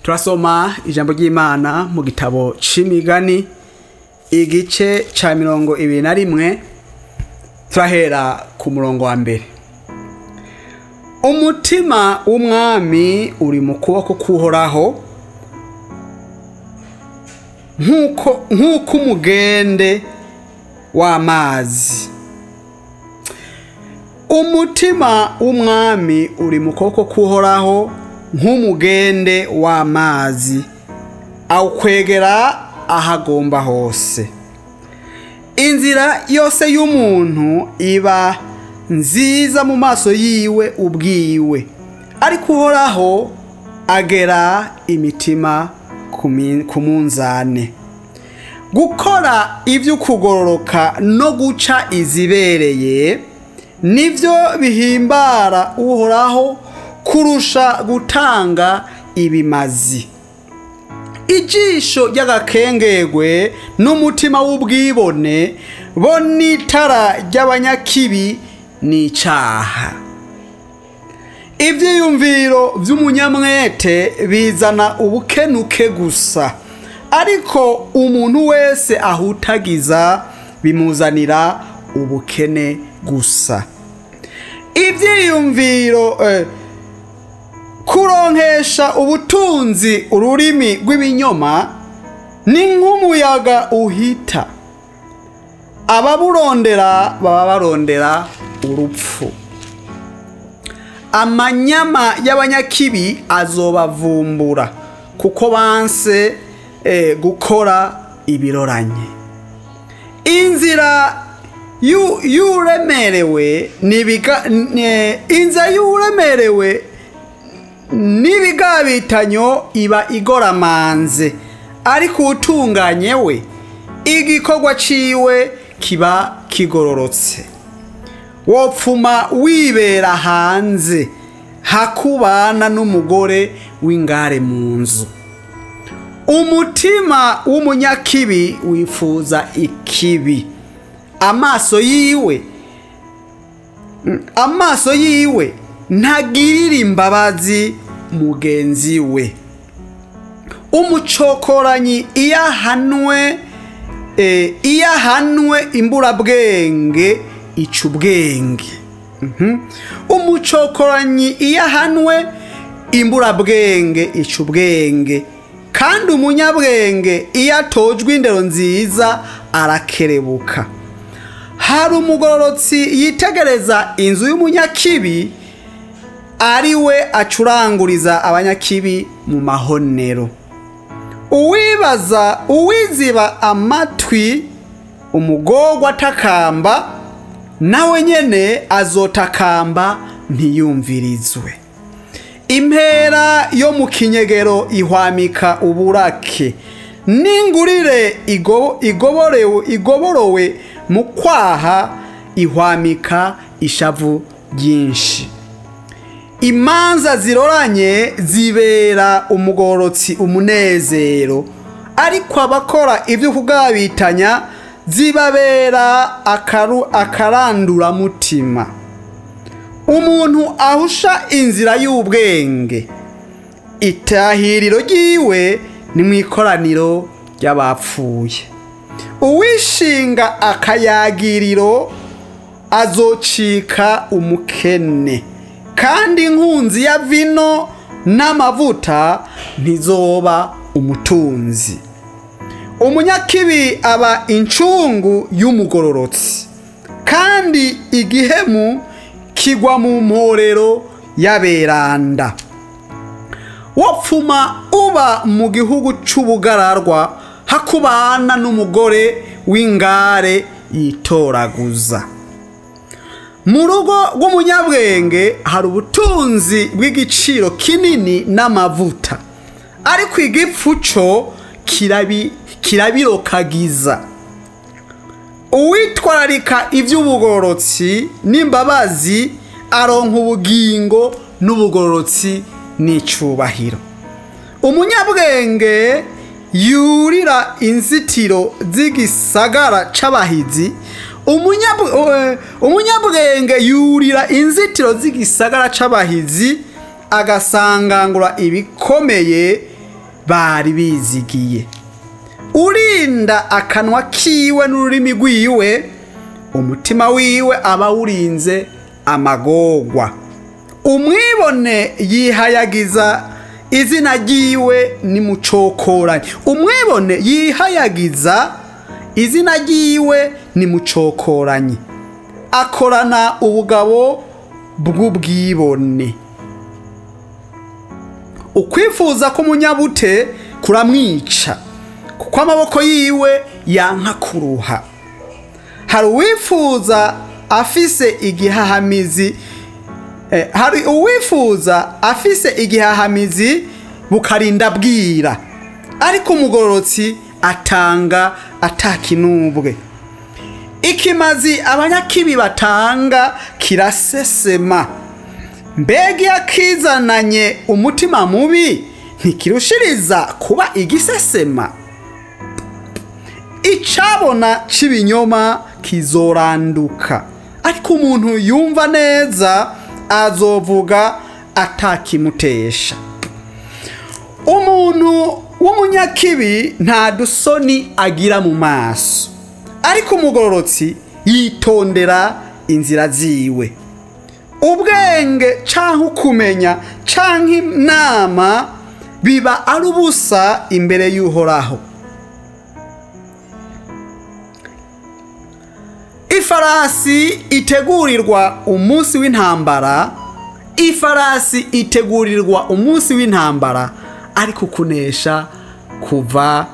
Turasoma ijambo ry'Imana mu gitabo c'Imigani igice ca 21 turahera ku murongo wa mbere. Umutima w'umwami uri mu kuboko kw'Uhoraho nk'uko umugende w'amazi. Umutima w'umwami uri mu kuboko kw'Uhoraho nk'umugende w'amazi awukwegera ahagomba hose. Inzira yose y'umuntu iba nziza mu maso yiwe ubwiwe, ariko Uhoraho agera imitima ku munzane. Gukora ivy'ukugororoka no guca izibereye nivyo bihimbara Uhoraho kurusha gutanga ibimazi. Ijisho ry'agakengegwe n'umutima w'ubwibone bo n'itara ry'abanyakibi n'icaha. Ivyiyumviro vy'umunyamwete bizana ubukenuke gusa, ariko umuntu wese ahutagiza bimuzanira ubukene gusa. Ivyiyumviro kuronkesha ubutunzi ururimi rw'ibinyoma ni nk'umuyaga uhita. Ababurondera baba barondera urupfu. Amanyama y'abanyakibi azobavumbura kuko banse gukora ibiroranye. Inzira y'uremerewe n'ibigabitanyo iba igoramanze, ariko utunganye we igikorwa ciwe kiba kigororotse. Wopfuma wibera hanze hakubana n'umugore w'ingare mu nzu. Umutima w'umunyakibi wifuza ikibi, amaso yiwe ntagirira imbabazi mugenzi we. Umucokoranyi iyo ahanwe imburabwenge ica ubwenge. Umucokoranyi iyo ahanwe imburabwenge ica ubwenge, kandi umunyabwenge iyo atojwe indero nziza arakerebuka. Hari umugororotsi yitegereza inzu y'umunyakibi, ari we acuranguriza abanyakibi mu mahonero. Uwiziba amatwi umugorwa atakamba, nawe nyene azotakamba ntiyumvirizwe. Impera yo mu kinyegero ihwamika uburake, n'ingurire igoborowe mu kwaha ihwamika ishavu ryinshi. Imanza ziroranye zibera umugororotsi umunezero, ariko abakora ivyo kugabitanya zibabera akaranduramutima. Umuntu ahusha inzira y'ubwenge, itahiriro ryiwe ni mw'ikoraniro ry'abapfuye. Uwishinga akayagiriro azocika umukene, kandi inkunzi ya vino n'amavuta ntizoba umutunzi. Umunyakibi aba incungu y'umugororotsi, kandi igihemu kigwa mu mporero y'aberanda. Wopfuma uba mu gihugu c'ubugararwa hakubana n'umugore w'ingare yitoraguza. Mu rugo rw'umunyabwenge hari ubutunzi bw'igiciro kinini n'amavuta, ariko igipfu co kirabirokagiza. Uwitwararika ivy'ubugororotsi n'imbabazi aronka ubugingo n'ubugororotsi n'icubahiro. Umunyabwenge yurira inzitiro z'igisagara c'abahizi. Umunyabwenge yurira inzitiro z'igisagara c'abahizi agasangangura ibikomeye bari bizigiye. Urinda akanwa kiwe n'ururimi rwiwe, umutima wiwe aba wurinze amagorwa. Umwibone yihayagiza izina ryiwe nimucokoranye. Umwibone yihayagiza izina ryiwe nimucokoranye. Akorana ubugabo bw'ubwibone. Ukwifuza k'umunyabute kuramwica, kuko amaboko yiwe yanka kuruha. Hari uwifuza afise igihahamizi bukarinda bwira, ariko umugororotsi atanga atakinubwe. Ikimazi abanyakibi batanga kirasesema, mbega iyo akizananye umutima mubi ntikirushiriza kuba igisesema. Icabona c'ibinyoma kizoranduka, ariko umuntu yumva neza azovuga atakimutesha. Umuntu w'umunyakibi nta dusoni agira mu maso, ariko umugororotsi yitondera inzira ziwe. Ubwenge canke ukumenya canke inama biba ari ubusa imbere y'Uhoraho. Ifarasi itegurirwa umunsi w'intambara, ariko kunesha kuva